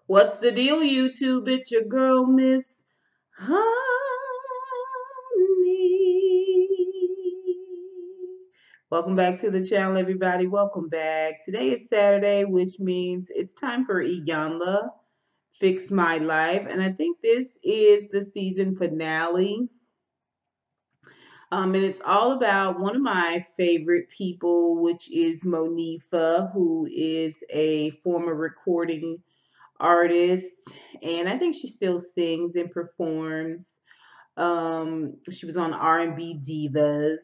What's the deal, YouTube? It's your girl, Miss Honey. Welcome back to the channel, everybody. Welcome back. Today is Saturday, which means it's time for Iyanla, Fix My Life. And I think this is the season finale. And it's all about one of my favorite people, which is Monifah, who is a former recording artist, and I think she still sings and performs. She was on R&B Divas,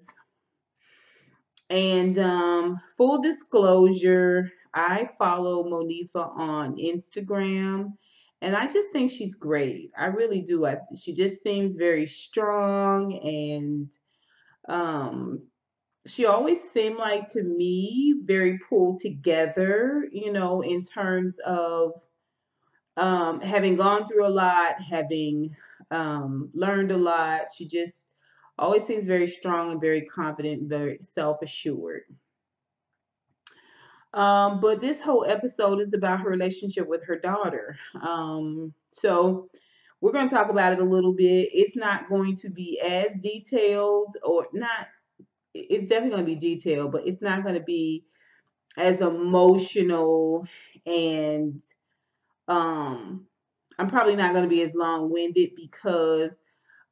and full disclosure, I follow Monifah on Instagram, and I just think she's great. I really do. She just seems very strong, and um, she always seemed like to me very pulled together. In terms of having gone through a lot, having learned a lot. She just always seems very strong and very confident, very self assured. But this whole episode is about her relationship with her daughter. So we're going to talk about it a little bit. It's not going to be as detailed, or not, it's definitely going to be detailed, but it's not going to be as emotional, and um I'm probably not going to be as long-winded because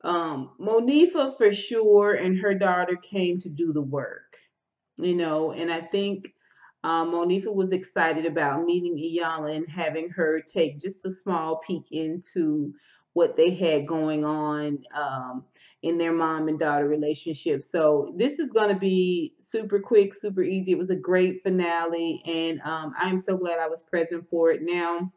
Monifah for sure and her daughter came to do the work, and I think Monifah was excited about meeting Iyanla and having her take just a small peek into what they had going on in their mom and daughter relationship. So this is going to be super quick, super easy. It was a great finale, and I'm so glad I was present for it. Now,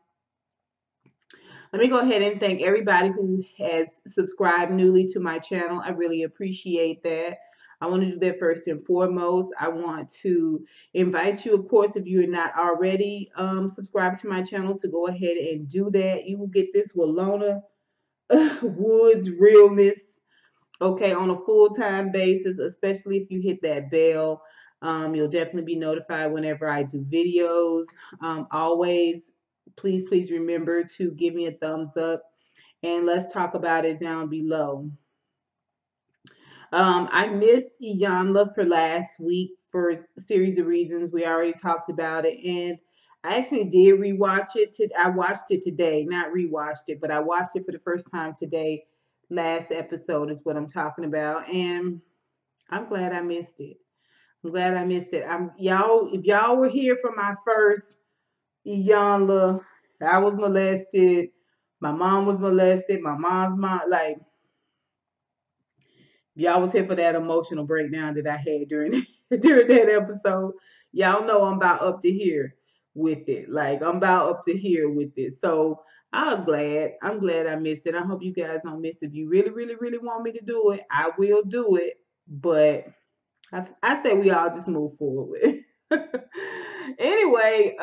let me go ahead and thank everybody who has subscribed newly to my channel. I really appreciate that. I want to do that first and foremost. I want to invite you, of course, if you're not already subscribed to my channel, to go ahead and do that. You will get this Walona Woods realness, okay, on a full-time basis, especially if you hit that bell. You'll definitely be notified whenever I do videos. Always, please remember to give me a thumbs up, and let's talk about it down below. I missed Iyanla for last week for a series of reasons. We already talked about it, and I actually did rewatch it. I watched it today, not rewatched it, but I watched it for the first time today. Last episode is what I'm talking about, and I'm glad I missed it. I'm glad I missed it. Y'all. If y'all were here for my first Iyanla, I was molested. My mom was molested. My mom's mom, like, y'all was here for that emotional breakdown that I had during during that episode. Y'all know I'm about up to here with it. Like, I'm about up to here with it. So I was glad. I'm glad I missed it. I hope you guys don't miss it. If you really, really, really want me to do it, I will do it. But I say we all just move forward. Anyway,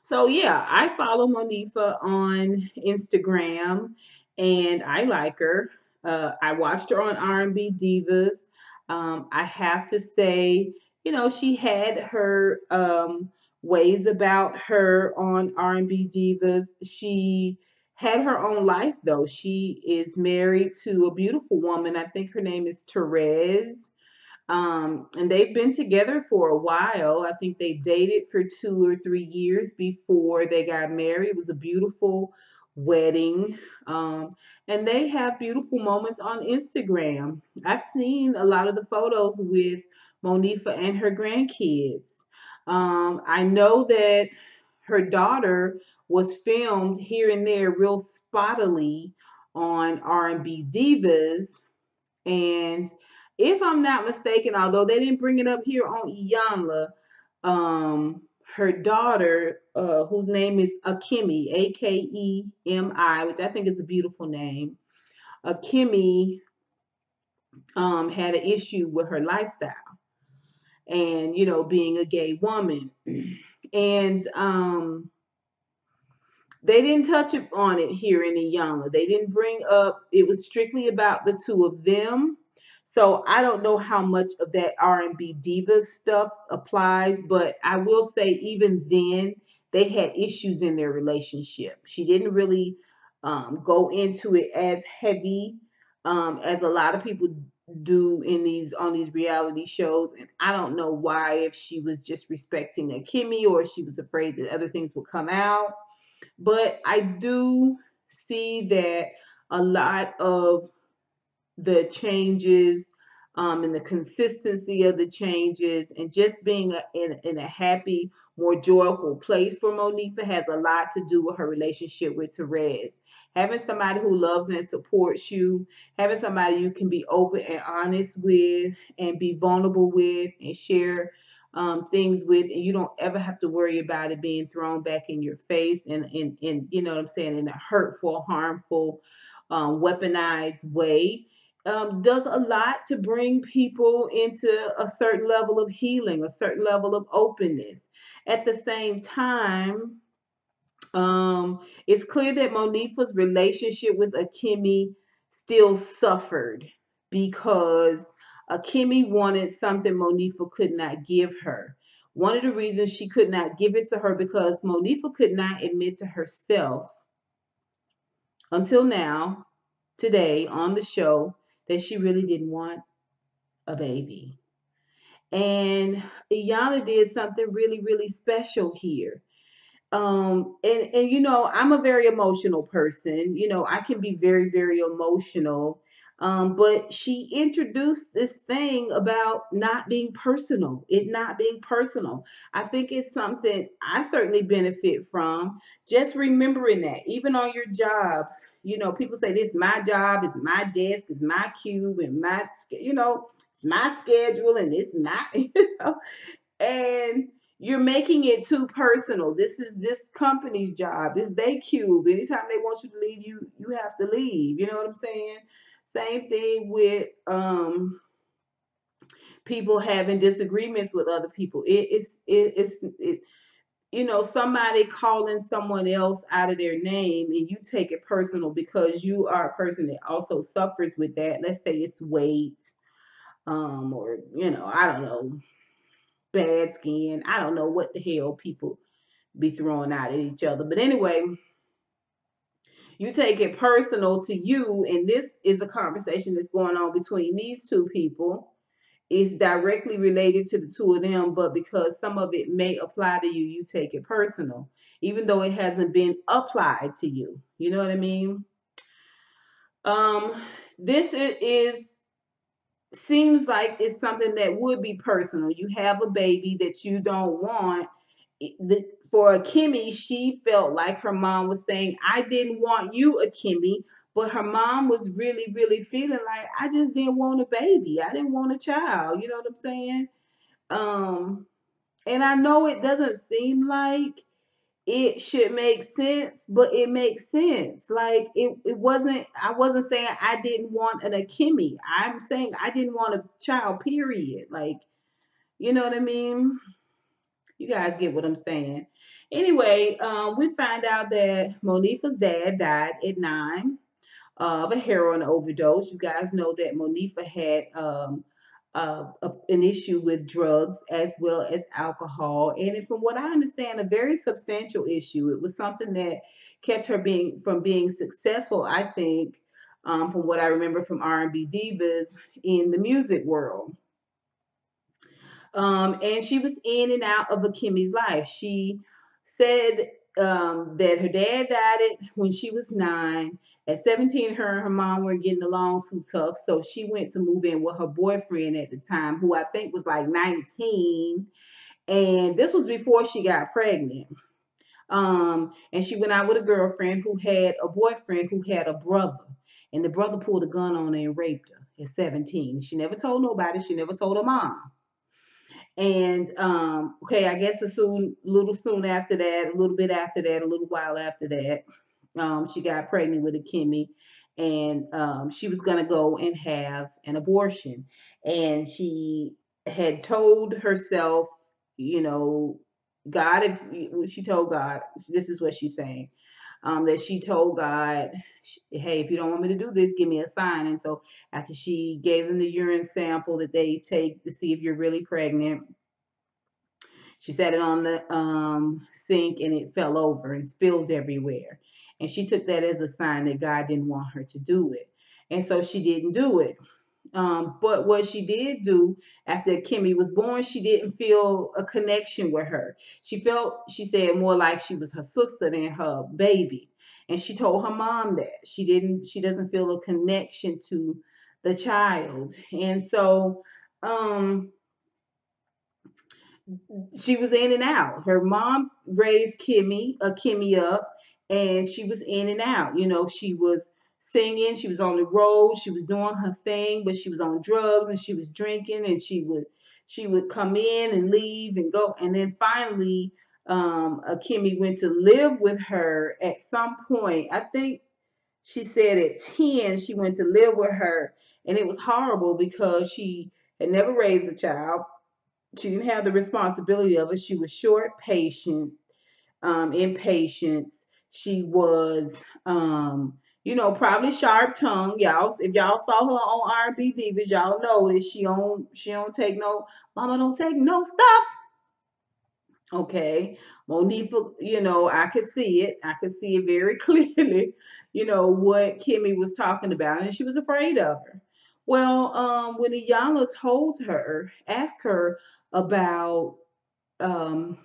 so yeah, I follow Monifah on Instagram, and I like her. I watched her on R&B Divas. I have to say, she had her ways about her on R&B Divas. She had her own life, though. She is married to a beautiful woman. I think her name is Therese. And they've been together for a while. I think they dated for 2 or 3 years before they got married. It was a beautiful wedding. And they have beautiful moments on Instagram. I've seen a lot of the photos with Monifah and her grandkids. I know that her daughter was filmed here and there real spottily on R&B Divas, and if I'm not mistaken, although they didn't bring it up here on Iyanla, her daughter, whose name is Akemi, Akemi, which I think is a beautiful name, Akemi, had an issue with her lifestyle and, being a gay woman. And they didn't touch on it here in Iyanla. They didn't bring up, it was strictly about the two of them. So I don't know how much of that R&B diva stuff applies, but I will say even then they had issues in their relationship. She didn't really go into it as heavy as a lot of people do in these on these reality shows. And I don't know why, if she was just respecting Akemi or she was afraid that other things would come out. But I do see that a lot of the changes and the consistency of the changes and just being in a happy, more joyful place for Monifah has a lot to do with her relationship with Therese. Having somebody who loves and supports you, having somebody you can be open and honest with and be vulnerable with and share things with, and you don't ever have to worry about it being thrown back in your face and in you know what I'm saying, in a hurtful, harmful, weaponized way, does a lot to bring people into a certain level of healing, a certain level of openness. At the same time, it's clear that Monifah's relationship with Akemi still suffered because Akemi wanted something Monifah could not give her. One of the reasons she could not give it to her because Monifah could not admit to herself until now, today on the show, that she really didn't want a baby. And Iyanla did something really, really special here. And I'm a very emotional person. I can be very, very emotional. But she introduced this thing about not being personal, it not being personal. I think it's something I certainly benefit from. Just remembering that, even on your jobs, people say this: my job is my desk, is my cube, and it's my schedule, and it's my, and you're making it too personal. This is this company's job. This they cube. Anytime they want you to leave, you have to leave. You know what I'm saying? Same thing with people having disagreements with other people. Somebody calling someone else out of their name and you take it personal because you are a person that also suffers with that. Let's say it's weight, or I don't know, bad skin. I don't know what the hell people be throwing out at each other. But anyway, you take it personal to you, and this is a conversation that's going on between these two people. It's directly related to the two of them, but because some of it may apply to you, you take it personal, even though it hasn't been applied to you. You know what I mean? This is seems like it's something that would be personal. You have a baby that you don't want. For Akemi, she felt like her mom was saying, I didn't want you, Akemi. But her mom was really, really feeling like, I just didn't want a baby. I didn't want a child. You know what I'm saying? Um, and I know it doesn't seem like it should make sense, but it makes sense. Like it wasn't, I wasn't saying I didn't want an Akemi. I'm saying I didn't want a child, period. Like, you know what I mean? You guys get what I'm saying. Anyway, we find out that Monifah's dad died at 9 of a heroin overdose. You guys know that Monifah had an issue with drugs as well as alcohol, and from what I understand, a very substantial issue. It was something that kept her being successful. I think, from what I remember from R&B divas in the music world. And she was in and out of Akemi's life. She said that her dad died when she was 9. At 17, her and her mom were getting along too tough, so she went to move in with her boyfriend at the time, who I think was like 19. And this was before she got pregnant. And she went out with a girlfriend who had a boyfriend who had a brother. And the brother pulled a gun on her and raped her at 17. She never told nobody. She never told her mom. And okay, I guess little soon after that, a little bit after that, a little while after that, she got pregnant with Akemi, and she was gonna go and have an abortion, and she had told herself, you know, God, if she told God, this is what she's saying, that she told God, hey, if you don't want me to do this, give me a sign. And so after she gave them the urine sample that they take to see if you're really pregnant, She set it on the sink and it fell over and spilled everywhere. And she took that as a sign that God didn't want her to do it. And so she didn't do it. But what she did do after Kimmy was born, she didn't feel a connection with her. She felt, she said, more like she was her sister than her baby. And she told her mom that she doesn't feel a connection to the child. And so, um, she was in and out. Her mom raised Kimmy up, and she was in and out. You know, she was singing, she was on the road, she was doing her thing, but she was on drugs and she was drinking, and she would come in and leave and go, and then finally, Kimmy went to live with her at some point. I think she said at 10 she went to live with her, and it was horrible because she had never raised a child. She didn't have the responsibility of it. She was short, patient, impatient. She was, probably sharp tongue. Y'all, if y'all saw her on R&B Divas, y'all know that she don't take no, mama don't take no stuff. Okay, Monifah, I could see it. I could see it very clearly. What Kimmy was talking about, and she was afraid of her. Well, when Iyanla asked her about um,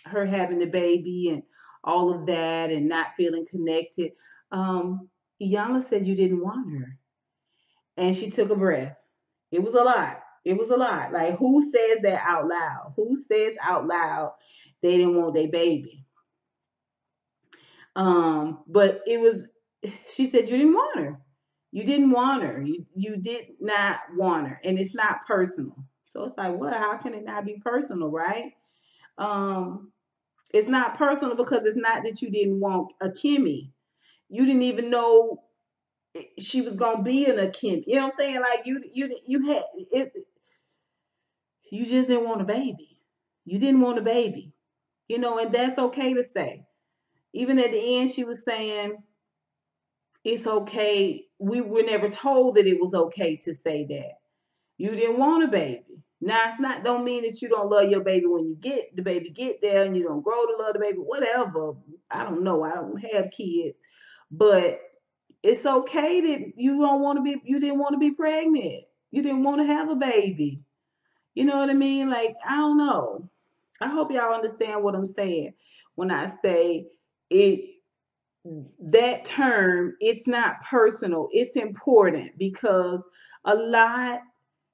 her having the baby and all of that and not feeling connected, Iyanla said you didn't want her. And she took a breath. It was a lot. It was a lot. Like, who says that out loud? Who says out loud they didn't want their baby? But it was, she said you didn't want her. You didn't want her. You did not want her. And it's not personal. So it's like, what? How can it not be personal, right? Um, it's not personal because it's not that you didn't want a Kimmy. You didn't even know she was gonna be in a Kimmy. You know what I'm saying? Like you had it. You just didn't want a baby. You didn't want a baby. And that's okay to say. Even at the end, she was saying it's okay. We were never told that it was okay to say that. You didn't want a baby. Now it's not don't mean that you don't love your baby when you get the baby get there and you don't grow to love the baby, whatever. I don't know. I don't have kids. But it's okay that you didn't want to be pregnant. You didn't want to have a baby. You know what I mean? Like, I don't know. I hope y'all understand what I'm saying when I say it, that term, it's not personal. It's important because a lot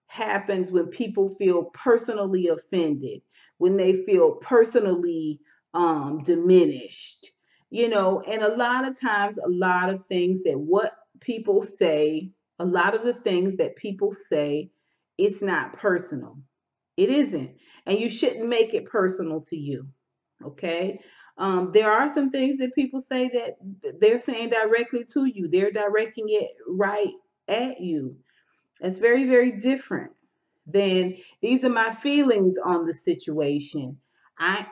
happens when people feel personally offended, when they feel personally diminished, and a lot of times, a lot of things that what people say, a lot of the things that people say, it's not personal. It isn't. And you shouldn't make it personal to you. Okay. There are some things that people say that they're saying directly to you, they're directing it right at you. It's very, very different than these are my feelings on the situation. I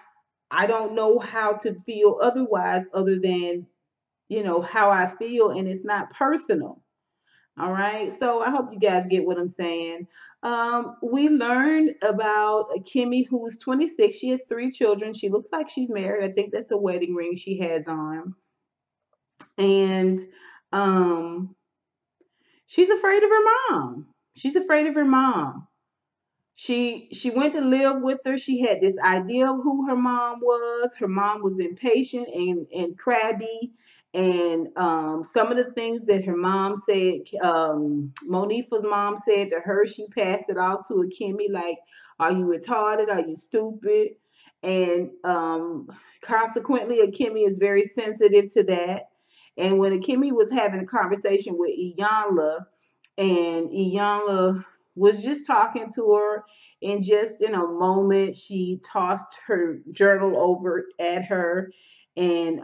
I don't know how to feel otherwise other than, how I feel, and it's not personal. All right. So I hope you guys get what I'm saying. We learned about Kimmy, who's 26. She has 3 children. She looks like she's married. I think that's a wedding ring she has on. And um, she's afraid of her mom. She's afraid of her mom. She went to live with her. She had this idea of who her mom was. Her mom was impatient and crabby. And some of the things that her mom said, Monifah's mom said to her, she passed it off to Akemi like, "Are you retarded? Are you stupid?" And consequently, Akemi is very sensitive to that. And when Akemi was having a conversation with Iyanla, and Iyanla was just talking to her, and just in a moment she tossed her journal over at her, and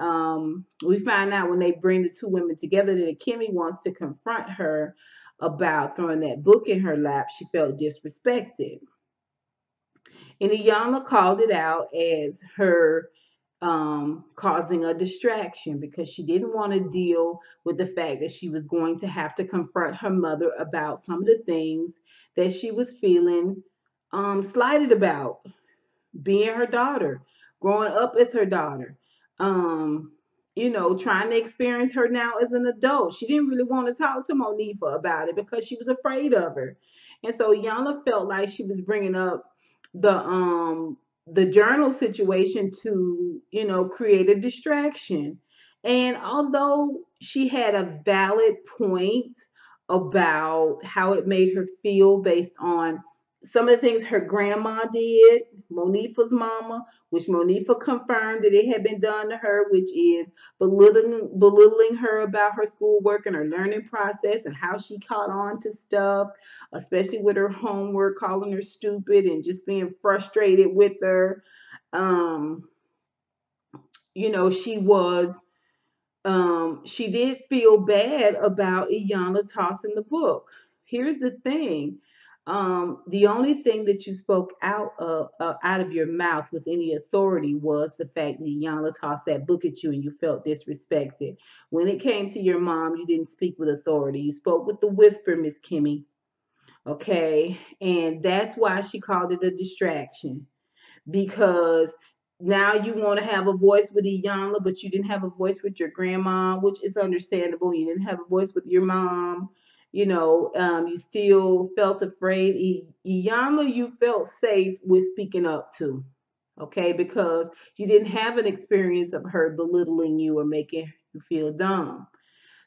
we find out when they bring the 2 women together that Kimmy wants to confront her about throwing that book in her lap. She felt disrespected, and Iyanla called it out as her causing a distraction because she didn't want to deal with the fact that she was going to have to confront her mother about some of the things that she was feeling slighted about. being her daughter, growing up as her daughter, um, trying to experience her now as an adult. She didn't really want to talk to Monifah about it because she was afraid of her. And so Iyanla felt like she was bringing up the journal situation to, create a distraction. And although she had a valid point about how it made her feel based on some of the things her grandma did, Monifah's mama, which Monifah confirmed that it had been done to her, which is belittling her about her schoolwork and her learning process and how she caught on to stuff, especially with her homework, calling her stupid and just being frustrated with her. Um, she was she did feel bad about Iyanla tossing the book. Here's the thing. The only thing that you spoke out of your mouth with any authority was the fact that Iyanla tossed that book at you and you felt disrespected. When it came to your mom, you didn't speak with authority. You spoke with the whisper, Miss Kimmy. Okay, and that's why she called it a distraction, because now you want to have a voice with Iyanla, but you didn't have a voice with your grandma, which is understandable. You didn't have a voice with your mom. You still felt afraid. Iyanla, you felt safe with speaking up to, okay, because you didn't have an experience of her belittling you or making you feel dumb.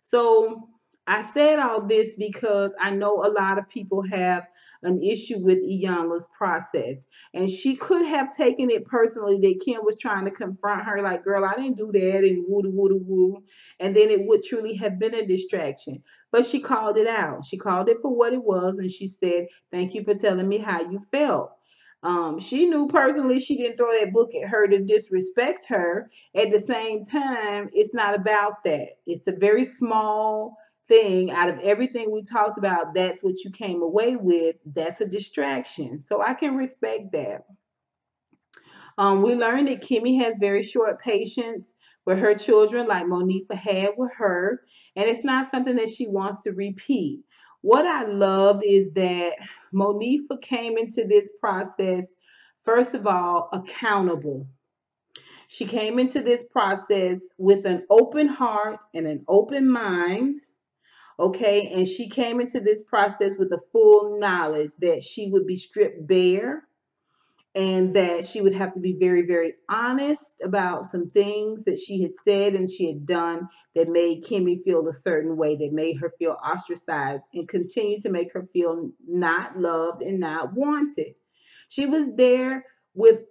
So I said all this because I know a lot of people have an issue with Iyanla's process. And she could have taken it personally that Kim was trying to confront her, like, girl, I didn't do that, and woo woo woo. And then it would truly have been a distraction. But she called it out. She called it for what it was. And she said, thank you for telling me how you felt. She knew personally she didn't throw that book at her to disrespect her. At the same time, it's not about that. It's a very small thing. Out of everything we talked about, that's what you came away with. That's a distraction. So I can respect that. We learned that Kimmy has very short patience with her children, like Monifah had with her, and it's not something that she wants to repeat. What I loved is that Monifah came into this process, first of all, accountable. She came into this process with an open heart and an open mind. Okay, and she came into this process with the full knowledge that she would be stripped bare and that she would have to be very, very honest about some things that she had said and she had done that made Kimmy feel a certain way, that made her feel ostracized and continue to make her feel not loved and not wanted. She was there with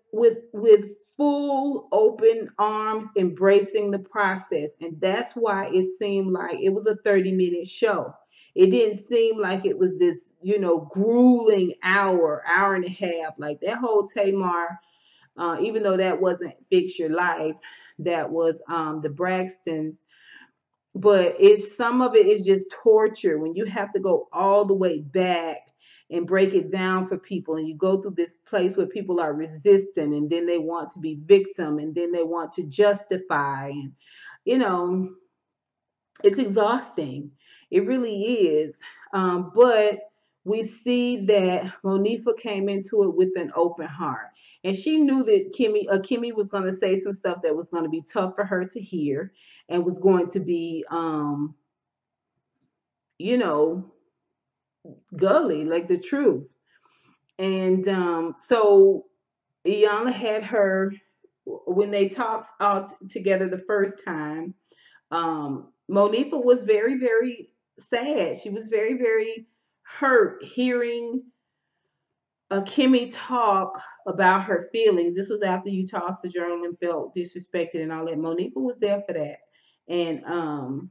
full open arms, embracing the process, and that's why it seemed like it was a 30-minute show. It didn't seem like it was this, grueling hour and a half. Like that whole Tamar, even though that wasn't Fix Your Life, that was the Braxtons. But it's some of it is just torture when you have to go all the way back and break it down for people, and you go through this place where people are resistant and then they want to be victim and then they want to justify, and you know it's exhausting. It really is. But we see that Monifah came into it with an open heart, and she knew that Kimmy was going to say some stuff that was going to be tough for her to hear, and was going to be, you know, gully, like the truth. And so Iyanla had her when they talked all together the first time. Monifah was very, very sad. She was very, very hurt hearing Kimmy talk about her feelings. This was after you tossed the journal and felt disrespected and all that. Monifah was there for that. And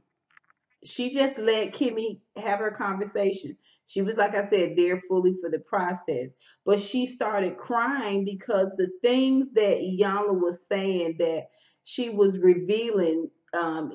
she just let Kimmy have her conversation. She was, like I said, there fully for the process. But she started crying because the things that Iyanla was saying, that she was revealing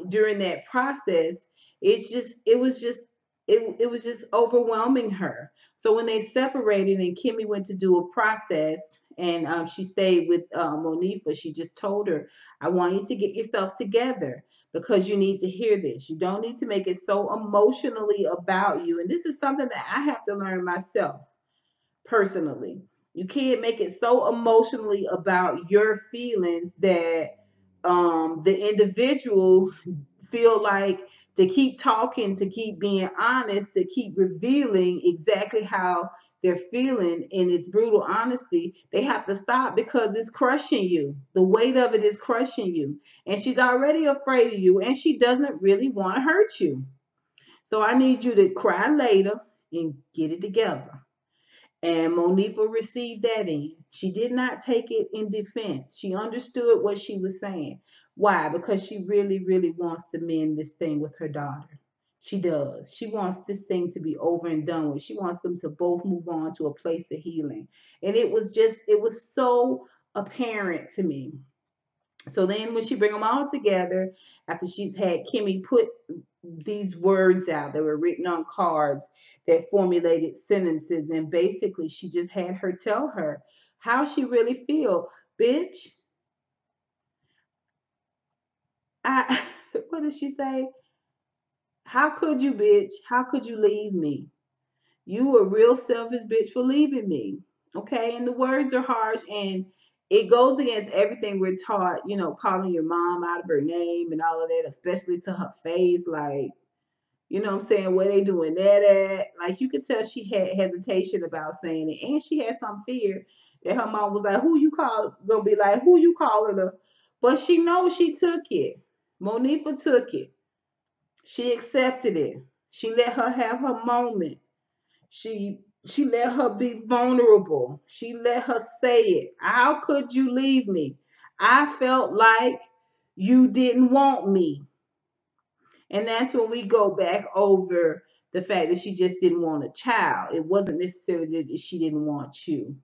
during that process, it was just overwhelming her. So when they separated and Kimmy went to do a process, and she stayed with Monifah, she just told her, I want you to get yourself together, because you need to hear this. You don't need to make it so emotionally about you. And this is something that I have to learn myself personally. You can't make it so emotionally about your feelings that the individual feel like to keep talking, to keep being honest, to keep revealing exactly how they're feeling in its brutal honesty. They have to stop because it's crushing you. The weight of it is crushing you. And she's already afraid of you and she doesn't really want to hurt you. So I need you to cry later and get it together. And Monifah received that in. She did not take it in defense. She understood what she was saying. Why? Because she really, really wants to mend this thing with her daughter. She does. She wants this thing to be over and done with. She wants them to both move on to a place of healing. And it was so apparent to me. So then when she bring them all together, after she's had Kimmy put these words out that were written on cards that formulated sentences, and basically she just had her tell her how she really feel. Bitch, I what did she say? How could you, bitch? How could you leave me? You a real selfish bitch for leaving me. Okay, and the words are harsh and it goes against everything we're taught, you know, calling your mom out of her name and all of that, especially to her face. Like, you know what I'm saying? Where they doing that at? Like, you could tell she had hesitation about saying it. And she had some fear that her mom was like, who you call, gonna be like, who you calling her? But she knows she took it. Monifah took it. She accepted it. She let her have her moment. She let her be vulnerable. She let her say it. How could you leave me? I felt like you didn't want me. And that's when we go back over the fact that she just didn't want a child. It wasn't necessarily that she didn't want you.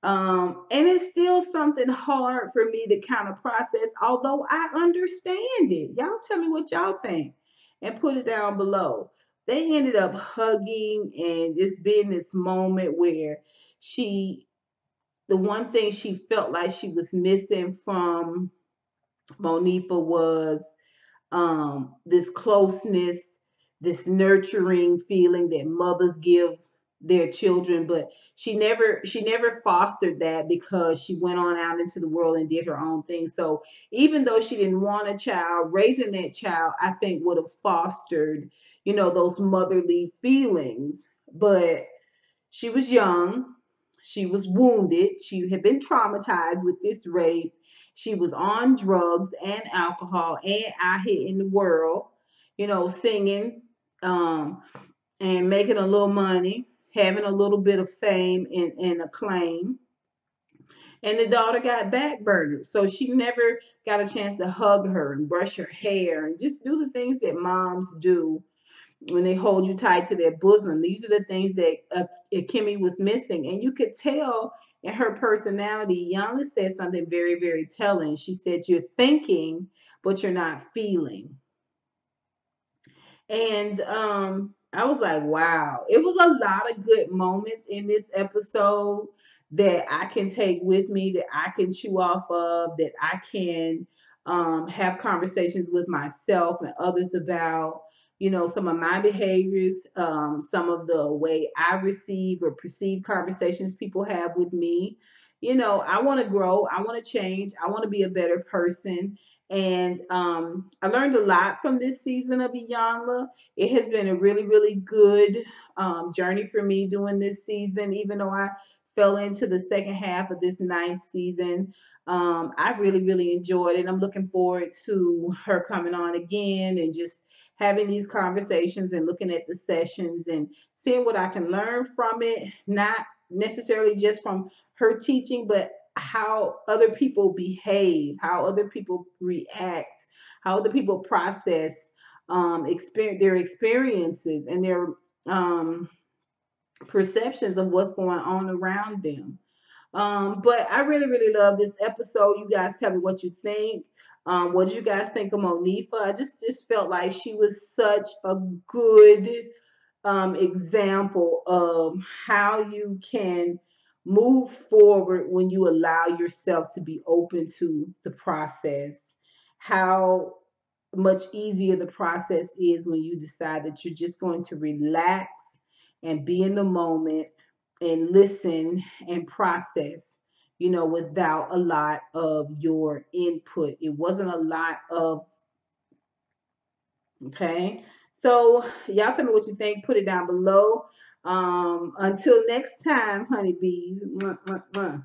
And it's still something hard for me to kind of process, although I understand it. Y'all tell me what y'all think and put it down below. They ended up hugging and just being this moment where she, the one thing she felt like she was missing from Monifah was this closeness, this nurturing feeling that mothers give their children, but she never fostered that because she went on out into the world and did her own thing. So even though she didn't want a child, raising that child I think would have fostered, you know, those motherly feelings. But she was young. She was wounded. She had been traumatized with this rape. She was on drugs and alcohol and out here in the world, you know, singing and making a little money, having a little bit of fame and acclaim. And the daughter got backburned. So she never got a chance to hug her and brush her hair and just do the things that moms do when they hold you tight to their bosom. These are the things that Akemi was missing. And you could tell in her personality. Iyanla said something very, very telling. She said, you're thinking, but you're not feeling. And I was like, wow, it was a lot of good moments in this episode that I can take with me, that I can chew off of, that I can have conversations with myself and others about, you know, some of my behaviors, some of the way I receive or perceive conversations people have with me. You know, I want to grow, I want to change, I want to be a better person. And I learned a lot from this season of Iyanla. It has been a really, really good journey for me doing this season, even though I fell into the second half of this ninth season. I really, really enjoyed it. I'm looking forward to her coming on again and just having these conversations and looking at the sessions and seeing what I can learn from it, not necessarily just from her teaching, but how other people behave, how other people react, how other people process experience their experiences and their um, perceptions of what's going on around them. But I really, really love this episode. You guys tell me what you think. What do you guys think of Monifah? I just felt like she was such a good example of how you can move forward when you allow yourself to be open to the process. How much easier the process is when you decide that you're just going to relax and be in the moment and listen and process, without a lot of your input. It wasn't a lot of, okay. So y'all tell me what you think. Put it down below. Until next time, honeybees. Mwah, mwah, mwah.